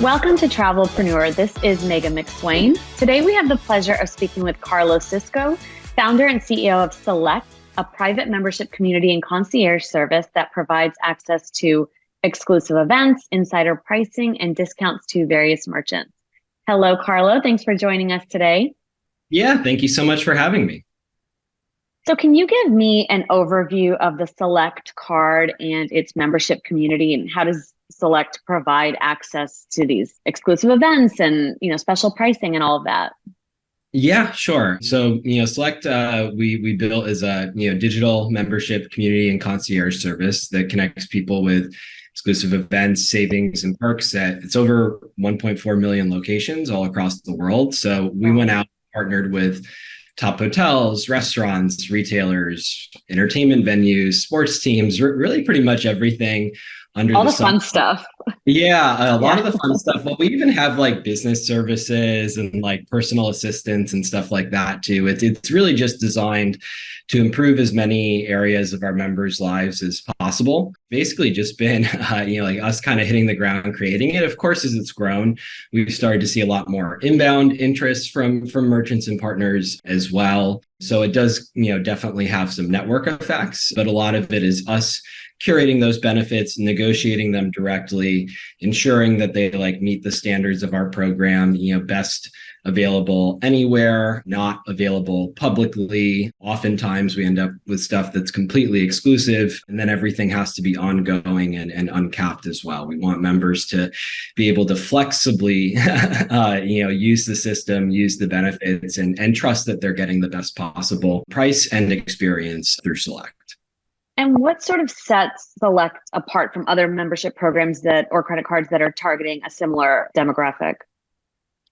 Welcome to Travelpreneur. This is Megha McSwain. Today we have the pleasure of speaking with Carlo Cisco, founder and CEO of Select, a private membership community and concierge service that provides access to exclusive events, insider pricing, and discounts to various merchants. Hello, Carlo. Thanks for joining us today. Yeah, thank you so much for having me. So can you give me an overview of the Select card and its membership community, and how does Select provide access to these exclusive events and, special pricing and all of that? Yeah, sure. So, Select, we built as a, digital membership community and concierge service that connects people with exclusive events, savings, and perks at it's over 1.4 million locations all across the world. So we went out, partnered with top hotels, restaurants, retailers, entertainment venues, sports teams, really pretty much everything under all the the sun. fun stuff. Yeah, a lot of the fun stuff. But we even have like business services and like personal assistants and stuff like that too. It's really just designed to improve as many areas of our members' lives as possible. Basically, just been like us kind of hitting the ground, creating it. Of course, as it's grown, we've started to see a lot more inbound interest from merchants and partners as well. So it does, definitely have some network effects, but a lot of it is us curating those benefits, negotiating them directly, ensuring that they meet the standards of our program, best available anywhere, not available publicly. Oftentimes we end up with stuff that's completely exclusive, and then everything has to be ongoing and uncapped as well. We want members to be able to flexibly, use the system, use the benefits, and trust that they're getting the best possible price and experience through Select. And what sort of sets Select apart from other membership programs or credit cards that are targeting a similar demographic?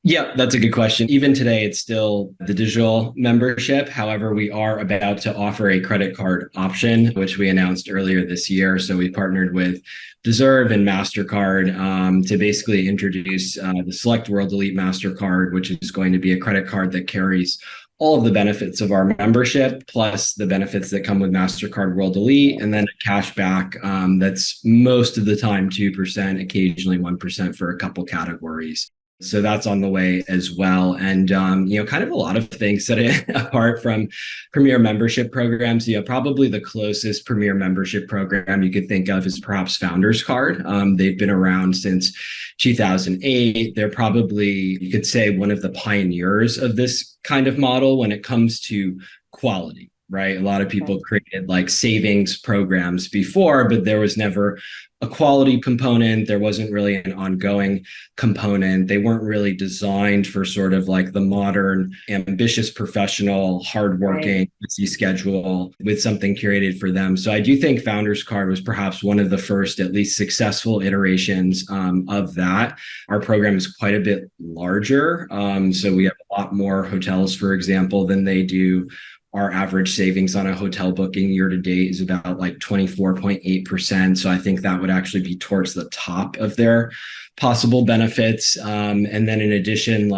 Yeah, that's a good question. Even today, it's still the digital membership. However, we are about to offer a credit card option, which we announced earlier this year. So we partnered with Deserve and MasterCard to basically introduce the Select World Elite MasterCard, which is going to be a credit card that carries all of the benefits of our membership, plus the benefits that come with MasterCard World Elite, and then a cash back that's most of the time 2%, occasionally 1% for a couple categories. So that's on the way as well. And, kind of a lot of things set it apart from premier membership programs. Probably the closest premier membership program you could think of is perhaps Founders Card. They've been around since 2008. They're probably, you could say, one of the pioneers of this kind of model when it comes to quality, right? A lot of people created savings programs before, but there was never a quality component. There wasn't really an ongoing component. They weren't really designed for sort of the modern, ambitious professional, hardworking, busy schedule with something curated for them. So I do think Founders Card was perhaps one of the first, at least successful iterations of that. Our program is quite a bit larger. So we have a lot more hotels, for example, than they do. Our average savings on a hotel booking year to date is about 24.8%. So I think that would actually be towards the top of their possible benefits. And then in addition,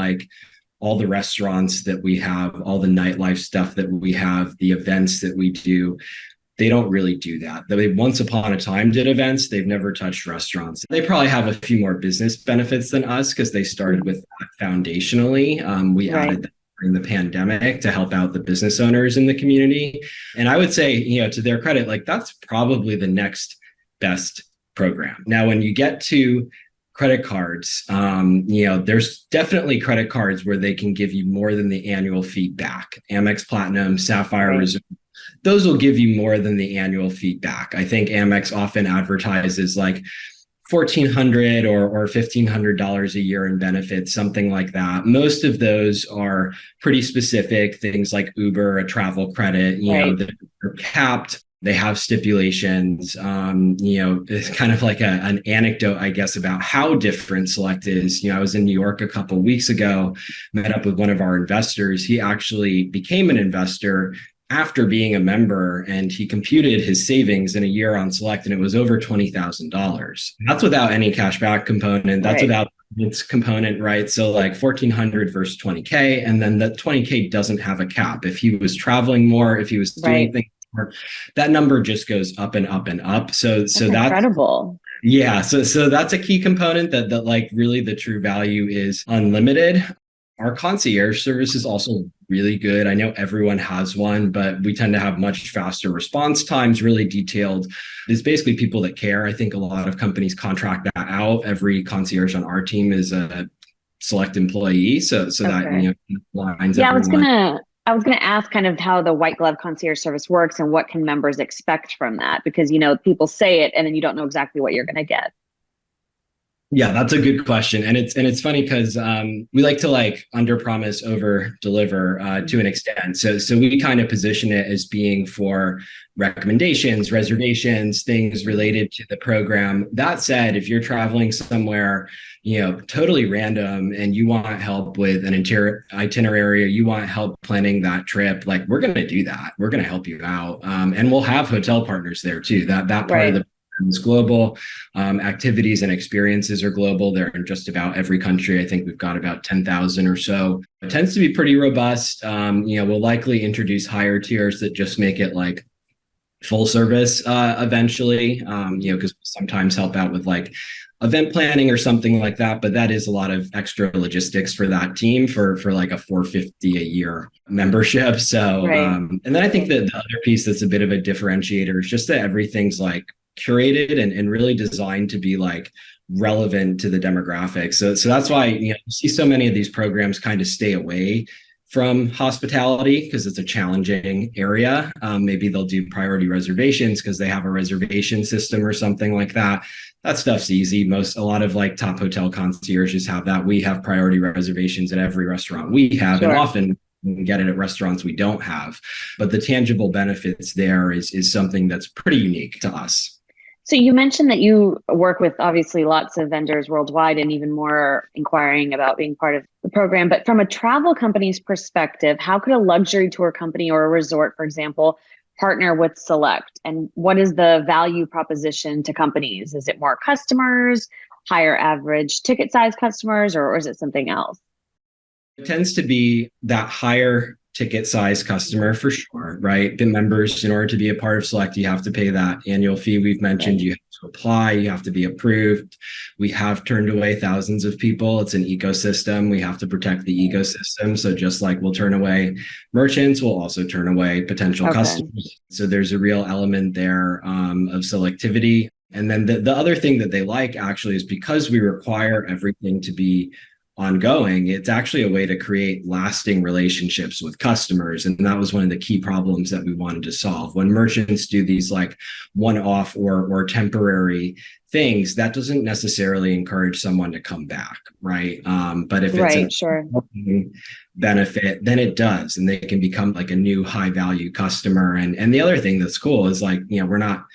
all the restaurants that we have, all the nightlife stuff that we have, the events that we do, they don't really do that. They once upon a time did events. They've never touched restaurants. They probably have a few more business benefits than us because they started with that foundationally. We added that during the pandemic to help out the business owners in the community. And I would say, to their credit, that's probably the next best program. Now, when you get to credit cards, there's definitely credit cards where they can give you more than the annual fee back. Amex Platinum, Sapphire Reserve, those will give you more than the annual fee back. I think Amex often advertises $1,400 or $1,500 a year in benefits, something like that. Most of those are pretty specific things like Uber, a travel credit, that are capped. They have stipulations. It's kind of an anecdote, I guess, about how different Select is. I was in New York a couple of weeks ago, met up with one of our investors. He actually became an investor after being a member, and he computed his savings in a year on Select, and it was over $20,000. That's without any cashback component. That's without its component, right? So $1,400 versus $20K, and then that $20K doesn't have a cap. If he was traveling more, if he was doing things more, that number just goes up and up and up. So that's incredible. Yeah, so that's a key component that like really the true value is unlimited. Our concierge service is also really good. I know everyone has one, but we tend to have much faster response times, really detailed. It's basically people that care. I think a lot of companies contract that out. Every concierge on our team is a select employee, so that Okay. lines Yeah, everyone. I was gonna ask kind of how the white glove concierge service works and what can members expect from that because people say it and then you don't know exactly what you're gonna get. Yeah, that's a good question, and it's funny because we like to like under promise, over deliver to an extent. So we kind of position it as being for recommendations, reservations, things related to the program. That said, if you're traveling somewhere, totally random, and you want help with an interior itinerary, or you want help planning that trip, like we're going to do that. We're going to help you out, and we'll have hotel partners there too. That part of Right. the is global. Activities and experiences are global. They're in just about every country. I think we've got about 10,000 or so. It tends to be pretty robust. We'll likely introduce higher tiers that just make it like full service eventually, because we sometimes help out with like event planning or something like that. But that is a lot of extra logistics for that team for like a 450 a year membership. So, Right. and then I think that the other piece that's a bit of a differentiator is just that everything's like curated and really designed to be like relevant to the demographic. So that's why you see so many of these programs kind of stay away from hospitality because it's a challenging area. Maybe they'll do priority reservations because they have a reservation system or something like that. That stuff's easy. A lot of like top hotel concierges have that. We have priority reservations at every restaurant we have, and Sure. often we can get it at restaurants we don't have. But the tangible benefits there is something that's pretty unique to us. So you mentioned that you work with obviously lots of vendors worldwide and even more inquiring about being part of the program. But from a travel company's perspective, how could a luxury tour company or a resort, for example, partner with Select? And what is the value proposition to companies? Is it more customers, higher average ticket size customers, or is it something else? It tends to be that higher ticket size customer for sure, right? The members, in order to be a part of Select, you have to pay that annual fee we've mentioned. Right. You have to apply, you have to be approved. We have turned away thousands of people. It's an ecosystem. We have to protect the ecosystem. So just like we'll turn away merchants, we'll also turn away potential Okay. customers. So there's a real element there of selectivity. And then the other thing that they like actually is because we require everything to be ongoing, it's actually a way to create lasting relationships with customers. And that was one of the key problems that we wanted to solve. When merchants do these like one-off or temporary things, that doesn't necessarily encourage someone to come back, right? But if it's an Right. Sure. benefit, then it does, and they can become like a new high value customer. And the other thing that's cool is like, we're not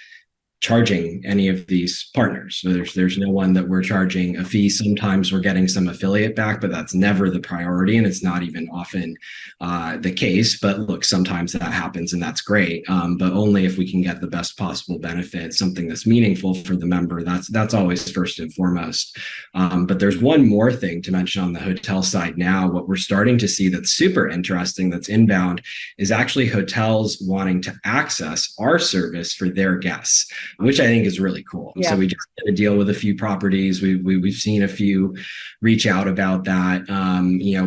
charging any of these partners. So there's no one that we're charging a fee. Sometimes we're getting some affiliate back, but that's never the priority, and it's not even often the case. But look, sometimes that happens, and that's great. But only if we can get the best possible benefit, something that's meaningful for the member. That's always first and foremost. But there's one more thing to mention on the hotel side now. What we're starting to see that's super interesting, that's inbound, is actually hotels wanting to access our service for their guests, which I think is really cool. So Yeah. we just did a deal with a few properties. We've seen a few reach out about that,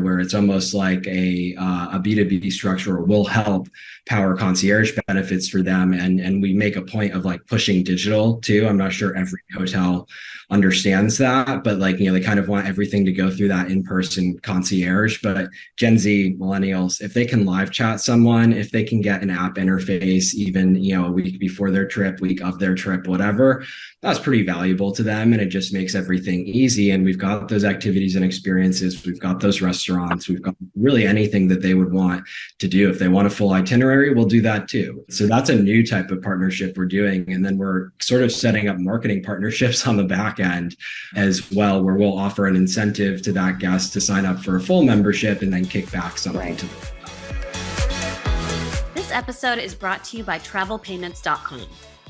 where it's almost like a B2B structure, where we'll help power concierge benefits for them. And we make a point of like pushing digital too. I'm not sure every hotel understands that, but like, they kind of want everything to go through that in-person concierge. But Gen Z millennials, if they can live chat someone, if they can get an app interface, even, a week before their trip, week of their trip, whatever, that's pretty valuable to them. And it just makes everything easy. And we've got those activities and experiences. We've got those restaurants. We've got really anything that they would want to do. If they want a full itinerary, we'll do that too. So that's a new type of partnership we're doing. And then we're sort of setting up marketing partnerships on the back end as well, where we'll offer an incentive to that guest to sign up for a full membership and then kick back something to them. This episode is brought to you by travelpayments.com.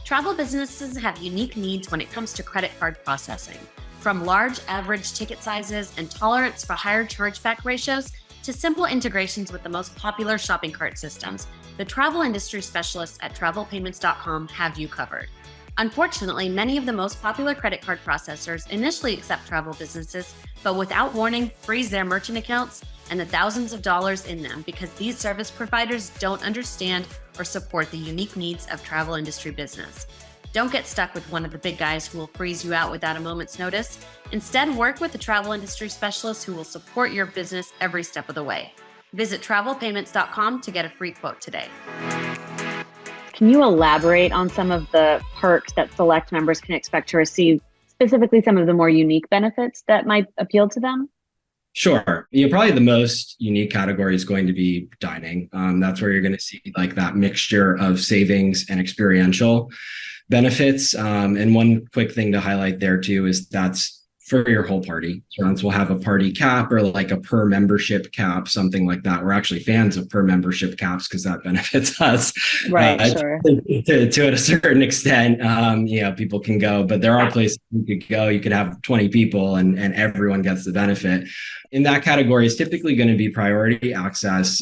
Travel businesses have unique needs when it comes to credit card processing. From large average ticket sizes and tolerance for higher chargeback ratios to simple integrations with the most popular shopping cart systems, the travel industry specialists at travelpayments.com have you covered. Unfortunately, many of the most popular credit card processors initially accept travel businesses, but without warning, freeze their merchant accounts and the thousands of dollars in them because these service providers don't understand or support the unique needs of travel industry business. Don't get stuck with one of the big guys who will freeze you out without a moment's notice. Instead, work with the travel industry specialist who will support your business every step of the way. Visit travelpayments.com to get a free quote today. Can you elaborate on some of the perks that select members can expect to receive, specifically some of the more unique benefits that might appeal to them? Sure. Probably the most unique category is going to be dining. That's where you're going to see like that mixture of savings and experiential benefits. And one quick thing to highlight there too is that's for your whole party. Restaurants will have a party cap or like a per membership cap, something like that. We're actually fans of per membership caps because that benefits us. Right, sure. To a certain extent, people can go, but there are places you could go. You could have 20 people and everyone gets the benefit. In that category is typically going to be priority access,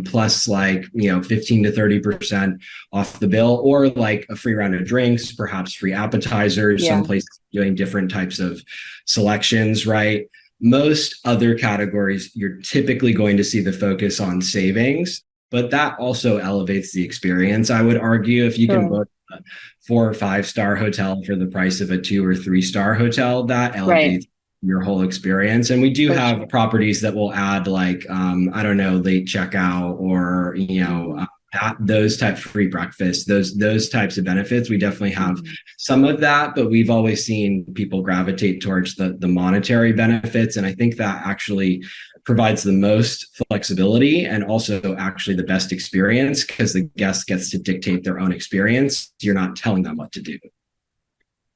plus 15 to 30% off the bill, or like a free round of drinks, perhaps free appetizers. Some places doing different types of selections, right? Most other categories, you're typically going to see the focus on savings, but that also elevates the experience. I would argue if you can book a 4 or 5-star hotel for the price of a 2 or 3-star hotel, that elevates your whole experience. And we do have properties that will add late checkout or, those type of free breakfast, those types of benefits. We definitely have some of that, but we've always seen people gravitate towards the monetary benefits. And I think that actually provides the most flexibility and also actually the best experience because the guest gets to dictate their own experience. You're not telling them what to do.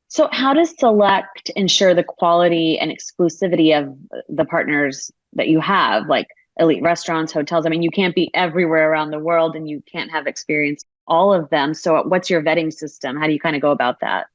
So how does Select ensure the quality and exclusivity of the partners that you have, like elite restaurants, hotels? I mean, you can't be everywhere around the world and you can't have experience all of them. So what's your vetting system? How do you kind of go about that?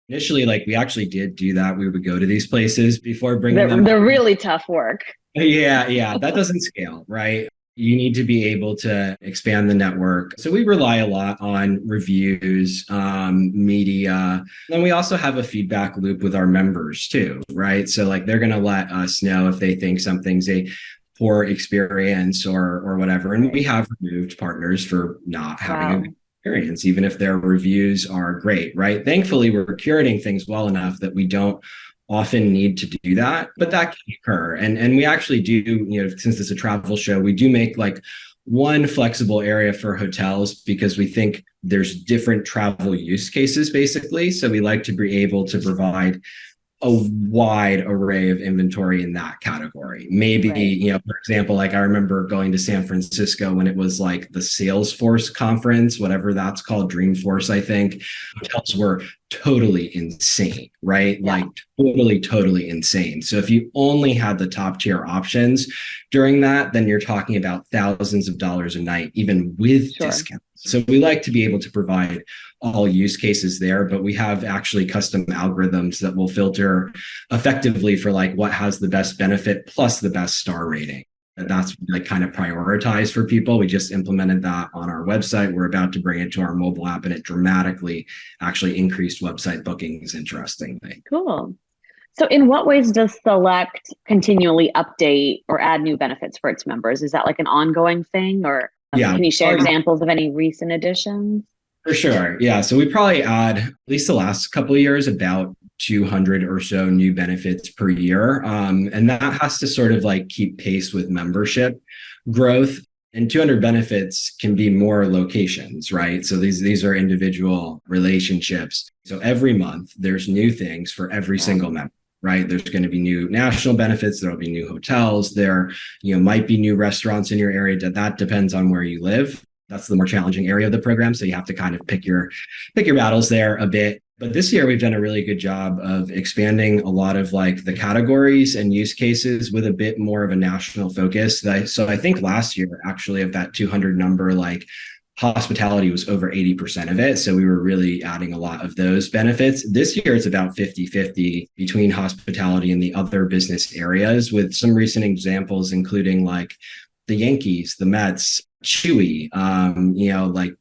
Initially, we actually did do that. We would go to these places before bringing them. They're really tough work. Yeah. That doesn't scale, right? You need to be able to expand the network. So we rely a lot on reviews, media. Then we also have a feedback loop with our members too, right? So they're going to let us know if they think something's a poor experience or whatever. And we have removed partners for not having a good experience, even if their reviews are great, right? Thankfully, we're curating things well enough that we don't often need to do that, but that can occur. And we actually do, since it's a travel show, we do make one flexible area for hotels because we think there's different travel use cases, basically. So we like to be able to provide a wide array of inventory in that category. Maybe, for example, I remember going to San Francisco when it was the Salesforce conference, whatever that's called, Dreamforce, I think. Hotels were totally insane, right? Yeah. Totally insane. So if you only had the top tier options during that, then you're talking about thousands of dollars a night, even with discounts. So we like to be able to provide all use cases there, but we have actually custom algorithms that will filter effectively for what has the best benefit plus the best star rating. And that's kind of prioritized for people. We just implemented that on our website. We're about to bring it to our mobile app, and it dramatically actually increased website bookings, interestingly. Cool. So in what ways does Select continually update or add new benefits for its members? Is that an ongoing thing, or can you share examples of any recent additions? For sure. Yeah. So we probably add, at least the last couple of years, about 200 or so new benefits per year. And that has to sort of keep pace with membership growth. And 200 benefits can be more locations, right? So these are individual relationships. So every month there's new things for every single member. Right. There's going to be new national benefits. There'll be new hotels. There, might be new restaurants in your area. That depends on where you live. That's the more challenging area of the program. So you have to kind of pick your battles there a bit. But this year we've done a really good job of expanding a lot of the categories and use cases with a bit more of a national focus. So I think last year, actually, of that 200 number, hospitality was over 80% of it. So we were really adding a lot of those benefits. This year, it's about 50-50 between hospitality and the other business areas, with some recent examples, including the Yankees, the Mets, Chewy,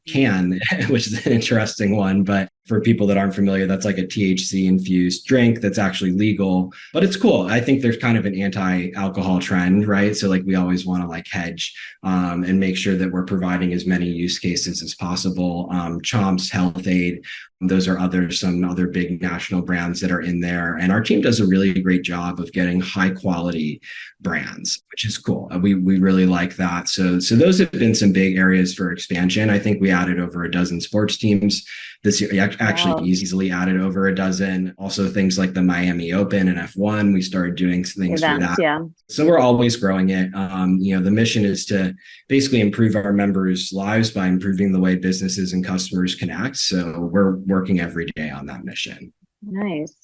Can, which is an interesting one. But For people that aren't familiar, that's like a THC infused drink that's actually legal, but it's cool. I think there's kind of an anti-alcohol trend, right? So like we always want to like hedge and make sure that we're providing as many use cases as possible. Chomps, Health Aid, those are some other big national brands that are in there. And our team does a really great job of getting high quality brands, which is cool. We really like that. So those have been some big areas for expansion. I think we added over a dozen sports teams this year. Actually easily added over a dozen. Also things like the Miami Open and F1, we started doing things for that. Yeah. So we're always growing it. The mission is to basically improve our members' lives by improving the way businesses and customers connect. So we're working every day on that mission. Nice.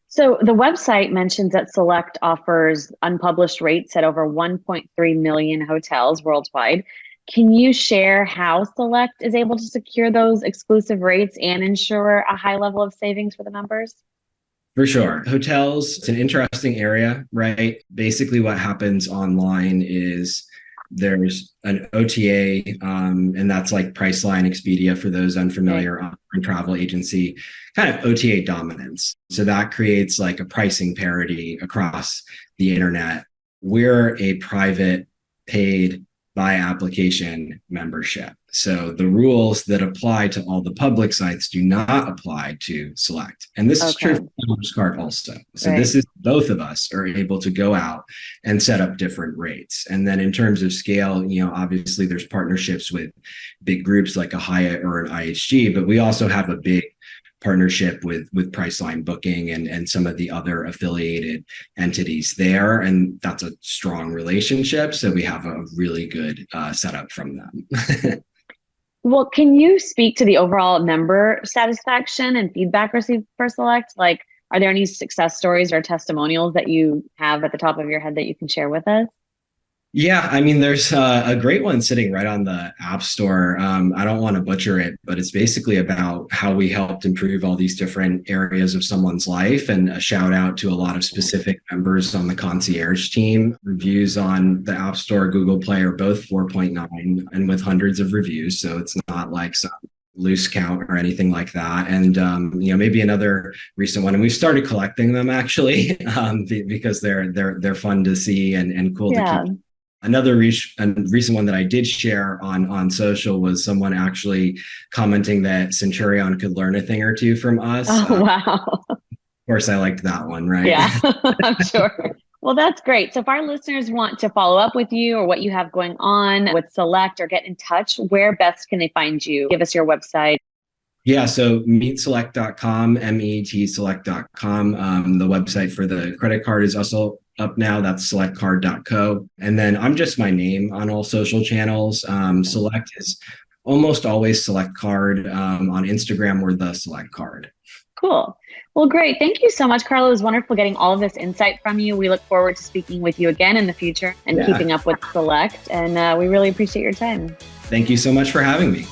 So the website mentions that Select offers unpublished rates at over 1.3 million hotels worldwide. Can you share how Select is able to secure those exclusive rates and ensure a high level of savings for the members? For sure. Hotels, it's an interesting area, right? Basically what happens online is there's an OTA, and that's like Priceline, Expedia for those unfamiliar, travel agency, kind of OTA dominance. So that creates like a pricing parity across the internet. We're a private paid by application membership. So the rules that apply to all the public sites do not apply to Select. And this is true for Members Card also. So this is both of us are able to go out and set up different rates. And then in terms of scale, obviously there's partnerships with big groups like a Hyatt or an IHG, but we also have a big partnership with Priceline Booking and some of the other affiliated entities there. And that's a strong relationship. So we have a really good setup from them. Well, can you speak to the overall member satisfaction and feedback received for Select? Like, are there any success stories or testimonials that you have at the top of your head that you can share with us? Yeah, I mean, there's a great one sitting right on the App Store. I don't want to butcher it, but it's basically about how we helped improve all these different areas of someone's life. And a shout out to a lot of specific members on the concierge team. Reviews on the App Store, Google Play are both 4.9 and with hundreds of reviews. So it's not like some loose count or anything like that. And maybe another recent one, and we've started collecting them actually because they're fun to see and cool to keep. Another recent one that I did share on social was someone actually commenting that Centurion could learn a thing or two from us. Oh, wow. Of course, I liked that one, right? Yeah, I'm sure. Well, that's great. So if our listeners want to follow up with you or what you have going on with Select or get in touch, where best can they find you? Give us your website. Yeah, so meetselect.com, METselect.com. The website for the credit card is also up now. That's selectcard.co. And then I'm just my name on all social channels. Select is almost always Select Card. On Instagram, we're the Select Card. Cool. Well, great. Thank you so much, Carlo. It was wonderful getting all of this insight from you. We look forward to speaking with you again in the future and keeping up with Select. And we really appreciate your time. Thank you so much for having me.